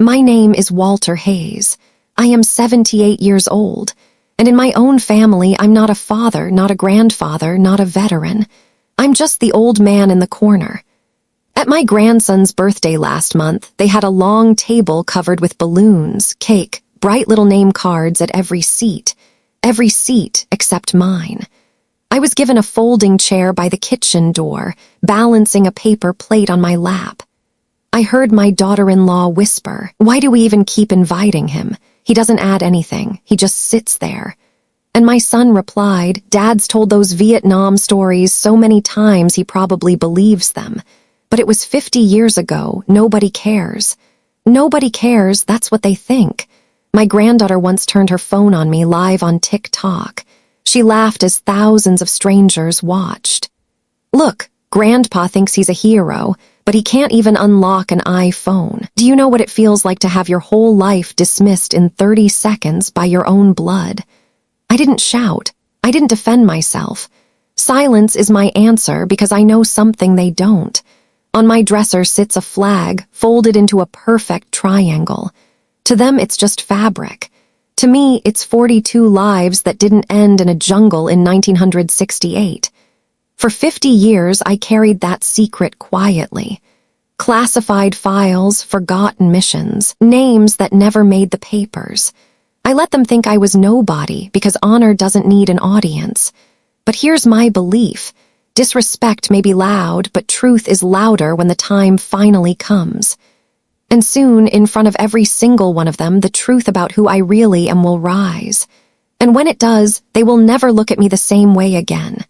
My name is Walter Hayes. I am 78 years old, and in my own family, I'm not a father, not a grandfather, not a veteran. I'm just the old man in the corner. At my grandson's birthday last month, they had a long table covered with balloons, cake, bright little name cards at every seat except mine. I was given a folding chair by the kitchen door, balancing a paper plate on my lap. I heard my daughter-in-law whisper, "Why do we even keep inviting him? He doesn't add anything. He just sits there." And my son replied, "Dad's told those Vietnam stories so many times he probably believes them. But it was 50 years ago. Nobody cares." Nobody cares, that's what they think. My granddaughter once turned her phone on me live on TikTok. She laughed as thousands of strangers watched. "Look, Grandpa thinks he's a hero, but he can't even unlock an iPhone. Do you know what it feels like to have your whole life dismissed in 30 seconds by your own blood?" I didn't shout. I didn't defend myself. Silence is my answer because I know something they don't. On my dresser sits a flag, folded into a perfect triangle. To them, it's just fabric. To me, it's 42 lives that didn't end in a jungle in 1968. For 50 years, I carried that secret quietly. Classified files, forgotten missions, names that never made the papers. I let them think I was nobody because honor doesn't need an audience. But here's my belief. Disrespect may be loud, but truth is louder when the time finally comes. And soon, in front of every single one of them, the truth about who I really am will rise. And when it does, they will never look at me the same way again.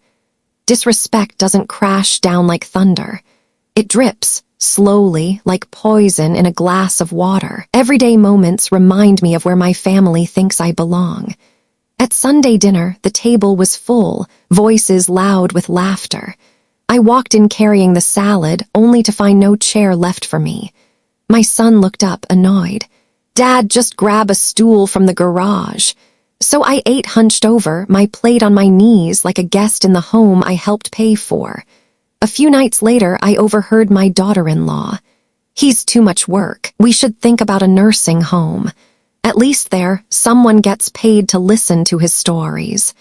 Disrespect doesn't crash down like thunder. It drips, slowly, like poison in a glass of water. Everyday moments remind me of where my family thinks I belong. At Sunday dinner, the table was full, voices loud with laughter. I walked in carrying the salad, only to find no chair left for me. My son looked up, annoyed. "Dad, just grab a stool from the garage." So I ate hunched over, my plate on my knees like a guest in the home I helped pay for. A few nights later, I overheard my daughter-in-law. "He's too much work. We should think about a nursing home. At least there, someone gets paid to listen to his stories."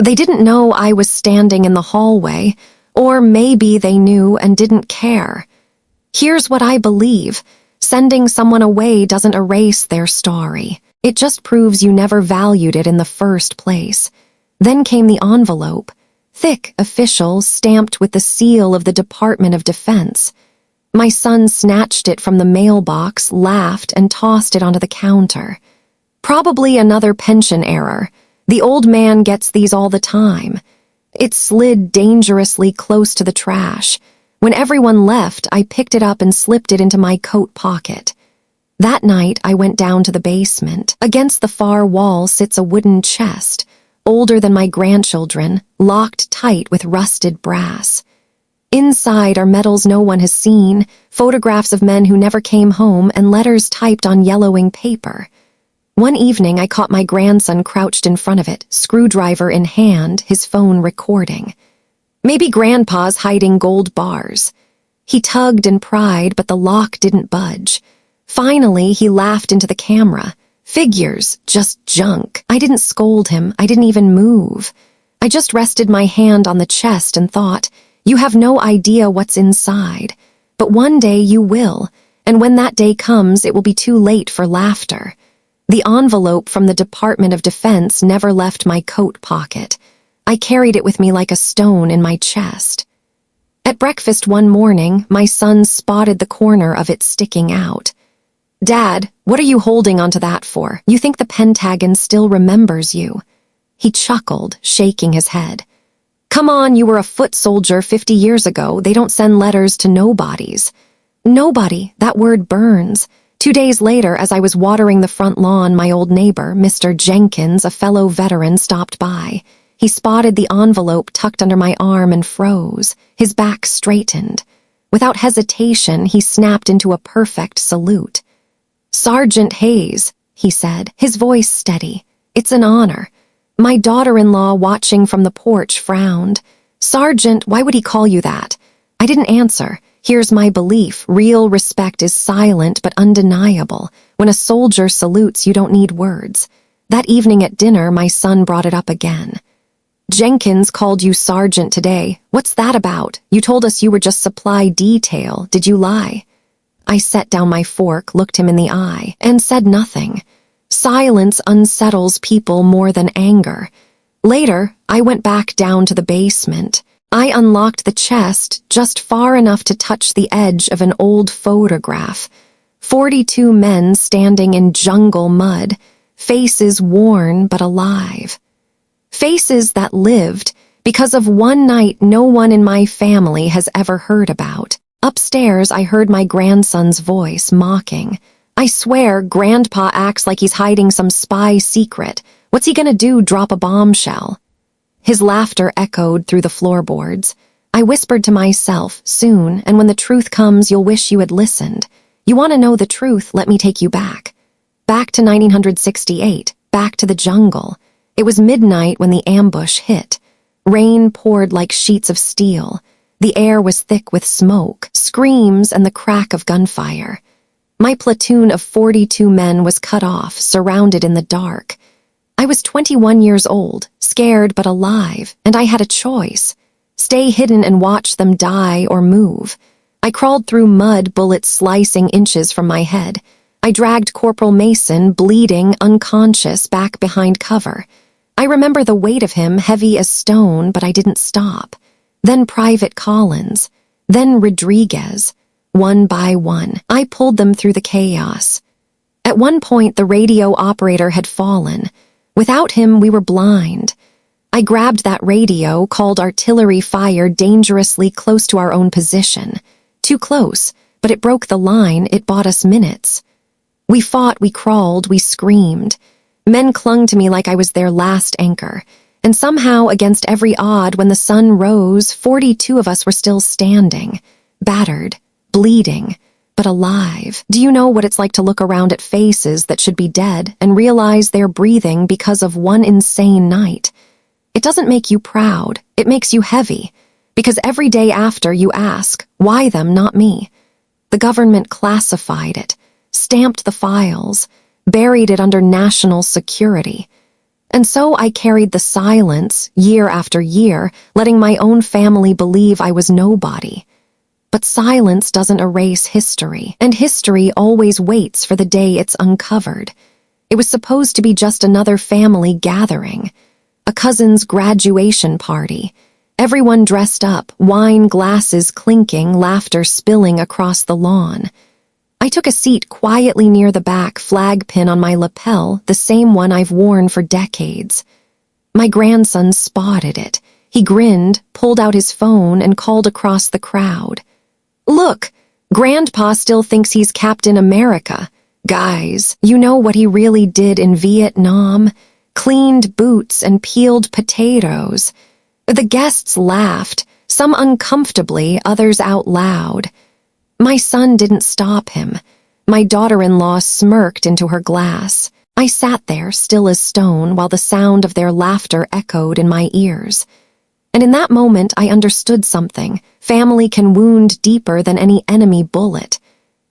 They didn't know I was standing in the hallway, or maybe they knew and didn't care. Here's what I believe. Sending someone away doesn't erase their story. It just proves you never valued it in the first place. Then came the envelope. Thick, official, stamped with the seal of the Department of Defense. My son snatched it from the mailbox, laughed, and tossed it onto the counter. Probably another pension error. The old man gets these all the time. It slid dangerously close to the trash. When everyone left, I picked it up and slipped it into my coat pocket. That night, I went down to the basement. Against the far wall sits a wooden chest, older than my grandchildren, locked tight with rusted brass. Inside are medals no one has seen, photographs of men who never came home, and letters typed on yellowing paper. One evening, I caught my grandson crouched in front of it, screwdriver in hand, his phone recording. Maybe Grandpa's hiding gold bars. He tugged and pried, but the lock didn't budge. Finally, he laughed into the camera. "Figures, just junk." I didn't scold him. I didn't even move. I just rested my hand on the chest and thought, "You have no idea what's inside. But one day you will, and when that day comes, it will be too late for laughter." The envelope from the Department of Defense never left my coat pocket. I carried it with me like a stone in my chest. At breakfast one morning, my son spotted the corner of it sticking out. "Dad, what are you holding onto that for? You think the Pentagon still remembers you?" He chuckled, shaking his head. "Come on, you were a foot soldier 50 years ago. They don't send letters to nobodies." Nobody, that word burns. 2 days later, as I was watering the front lawn, my old neighbor, Mr. Jenkins, a fellow veteran, stopped by. He spotted the envelope tucked under my arm and froze. His back straightened. Without hesitation, he snapped into a perfect salute. "Sergeant Hayes," he said, his voice steady. "It's an honor." My daughter-in-law, watching from the porch, frowned. "Sergeant, why would he call you that?" I didn't answer. Here's my belief. Real respect is silent but undeniable. When a soldier salutes, you don't need words. That evening at dinner, my son brought it up again. Jenkins called you sergeant today. What's that about? You told us you were just supply detail. Did you lie? I set down my fork, looked him in the eye, and said nothing. Silence unsettles people more than anger. Later, I went back down to the basement. I unlocked the chest just far enough to touch the edge of an old photograph. 42 men standing in jungle mud, faces worn but alive. Faces that lived because of one night no one in my family has ever heard about. Upstairs, I heard my grandson's voice mocking. I swear, Grandpa acts like he's hiding some spy secret. What's he gonna do, drop a bombshell? His laughter echoed through the floorboards. I whispered to myself, soon, and when the truth comes, you'll wish you had listened. You want to know the truth? Let me take you back. Back to 1968, back to the jungle. It was midnight when the ambush hit. Rain poured like sheets of steel. The air was thick with smoke, screams, and the crack of gunfire. My platoon of 42 men was cut off, surrounded in the dark. I was 21 years old, scared but alive, and I had a choice. Stay hidden and watch them die or move. I crawled through mud, bullets slicing inches from my head. I dragged Corporal Mason, bleeding, unconscious, back behind cover. I remember the weight of him, heavy as stone, but I didn't stop. Then Private Collins. Then Rodriguez. One by one, I pulled them through the chaos. At one point, the radio operator had fallen. Without him, we were blind. I grabbed that radio, called artillery fire, dangerously close to our own position. Too close, but it broke the line. It bought us minutes. We fought, we crawled, we screamed. Men clung to me like I was their last anchor. And somehow, against every odd, when the sun rose, 42 of us were still standing, battered, bleeding, but alive. Do you know what it's like to look around at faces that should be dead and realize they're breathing because of one insane night? It doesn't make you proud, it makes you heavy, because every day after you ask, why them, not me? The government classified it, stamped the files, buried it under national security. And so I carried the silence, year after year, letting my own family believe I was nobody. But silence doesn't erase history, and history always waits for the day it's uncovered. It was supposed to be just another family gathering, a cousin's graduation party. Everyone dressed up, wine glasses clinking, laughter spilling across the lawn. I took a seat quietly near the back, flag pin on my lapel, the same one I've worn for decades. My grandson spotted it. He grinned, pulled out his phone, and called across the crowd. Look, Grandpa still thinks he's Captain America. Guys, you know what he really did in Vietnam? Cleaned boots and peeled potatoes. The guests laughed, some uncomfortably, others out loud. My son didn't stop him. My daughter-in-law smirked into her glass. I sat there, still as stone, while the sound of their laughter echoed in my ears. And in that moment, I understood something. Family can wound deeper than any enemy bullet.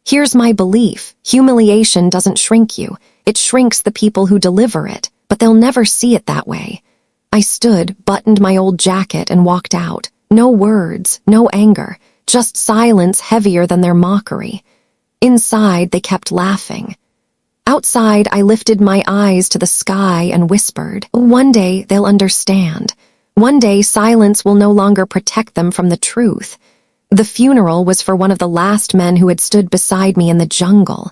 Here's my belief. Humiliation doesn't shrink you. It shrinks the people who deliver it, but they'll never see it that way. I stood, buttoned my old jacket, and walked out. No words, no anger, just silence heavier than their mockery. Inside, they kept laughing. Outside, I lifted my eyes to the sky and whispered, one day they'll understand. One day, silence will no longer protect them from the truth. The funeral was for one of the last men who had stood beside me in the jungle.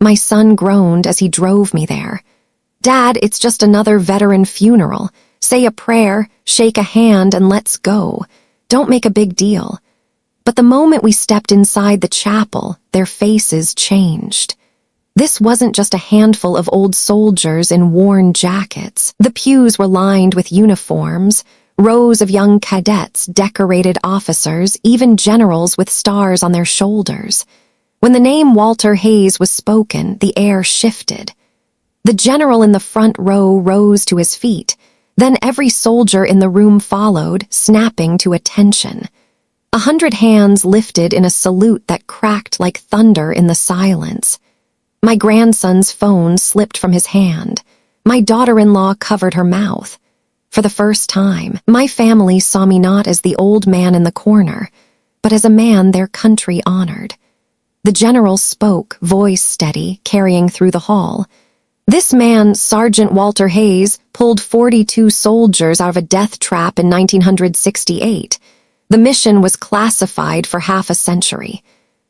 My son groaned as he drove me there. Dad, it's just another veteran funeral. Say a prayer, shake a hand, and let's go. Don't make a big deal. But the moment we stepped inside the chapel, their faces changed. This wasn't just a handful of old soldiers in worn jackets. The pews were lined with uniforms, rows of young cadets, decorated officers, even generals with stars on their shoulders. When the name Walter Hayes was spoken, the air shifted. The general in the front row rose to his feet. Then every soldier in the room followed, snapping to attention. 100 hands lifted in a salute that cracked like thunder in the silence. My grandson's phone slipped from his hand. My daughter-in-law covered her mouth. For the first time, my family saw me not as the old man in the corner, but as a man their country honored. The general spoke, voice steady, carrying through the hall. This man, Sergeant Walter Hayes, pulled 42 soldiers out of a death trap in 1968. The mission was classified for half a century.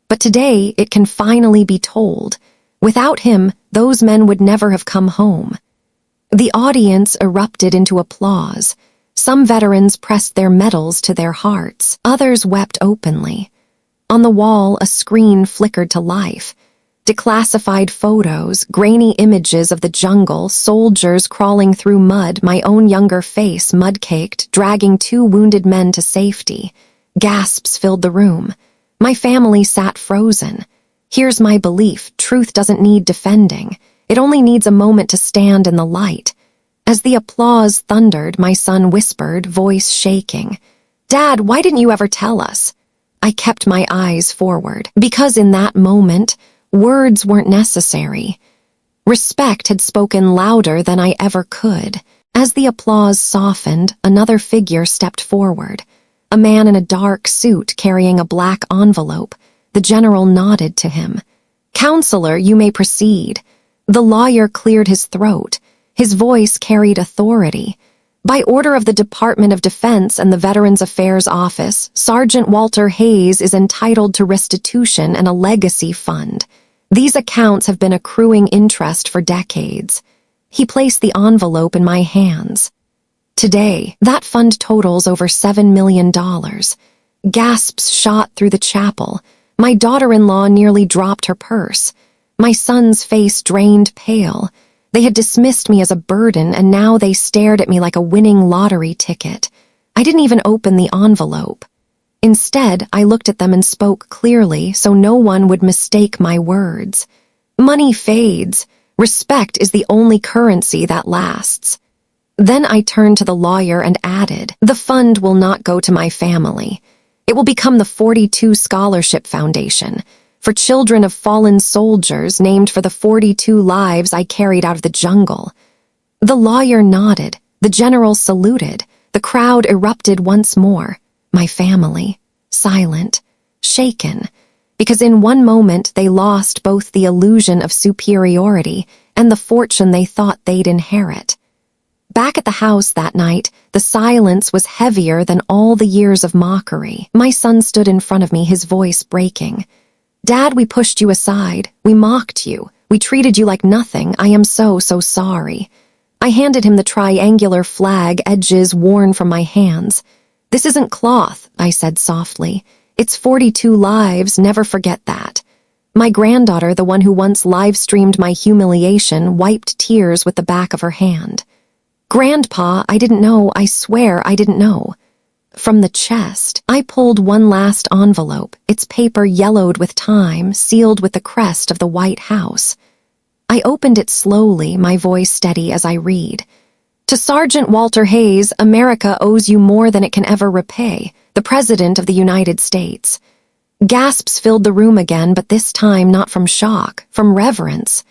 But today, it can finally be told. Without him, those men would never have come home. The audience erupted into applause. Some veterans pressed their medals to their hearts. Others wept openly. On the wall, a screen flickered to life. Declassified photos, grainy images of the jungle, soldiers crawling through mud, my own younger face mud-caked, dragging 2 wounded men to safety. Gasps filled the room. My family sat frozen. Here's my belief: truth doesn't need defending. It only needs a moment to stand in the light. As the applause thundered, my son whispered, voice shaking, "Dad, why didn't you ever tell us?" I kept my eyes forward, because in that moment, words weren't necessary. Respect had spoken louder than I ever could. As the applause softened, another figure stepped forward. A man in a dark suit carrying a black envelope. The general nodded to him. "Counselor, you may proceed." The lawyer cleared his throat. His voice carried authority. "By order of the Department of Defense and the Veterans Affairs Office, Sergeant Walter Hayes is entitled to restitution and a legacy fund. These accounts have been accruing interest for decades." He placed the envelope in my hands. Today, that fund totals over $7 million. Gasps shot through the chapel. My daughter-in-law nearly dropped her purse. My son's face drained pale. They had dismissed me as a burden, and now they stared at me like a winning lottery ticket. I didn't even open the envelope. Instead, I looked at them and spoke clearly so no one would mistake my words. Money fades. Respect is the only currency that lasts. Then I turned to the lawyer and added, "The fund will not go to my family. It will become the 42 Scholarship Foundation, for children of fallen soldiers named for the 42 lives I carried out of the jungle." The lawyer nodded. The general saluted. The crowd erupted once more. My family, silent, shaken, because in one moment they lost both the illusion of superiority and the fortune they thought they'd inherit. Back at the house that night, the silence was heavier than all the years of mockery. My son stood in front of me, his voice breaking. "Dad, we pushed you aside. We mocked you. We treated you like nothing. I am so sorry." I handed him the triangular flag, edges worn from my hands. "This isn't cloth," I said softly. "It's 42 lives, never forget that." My granddaughter, the one who once live-streamed my humiliation, wiped tears with the back of her hand. "Grandpa, I didn't know, I swear I didn't know." From the chest, I pulled one last envelope, its paper yellowed with time, sealed with the crest of the White House. I opened it slowly, my voice steady as I read. "To Sergeant Walter Hayes, America owes you more than it can ever repay, the President of the United States." Gasps filled the room again, but this time not from shock, from reverence.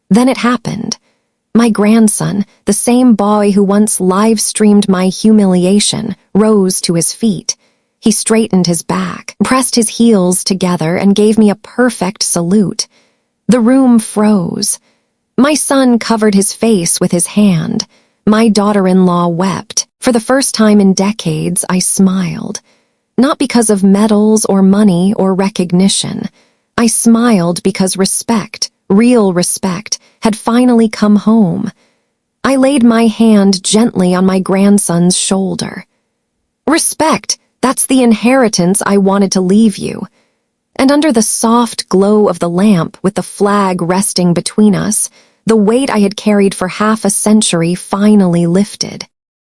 Then it happened. My grandson, the same boy who once live-streamed my humiliation, rose to his feet. He straightened his back, pressed his heels together, and gave me a perfect salute. The room froze. My son covered his face with his hand. My daughter-in-law wept. For the first time in decades, I smiled. Not because of medals or money or recognition. I smiled because respect, real respect, had finally come home. I laid my hand gently on my grandson's shoulder. "Respect, that's the inheritance I wanted to leave you." And under the soft glow of the lamp, with the flag resting between us, the weight I had carried for half a century finally lifted.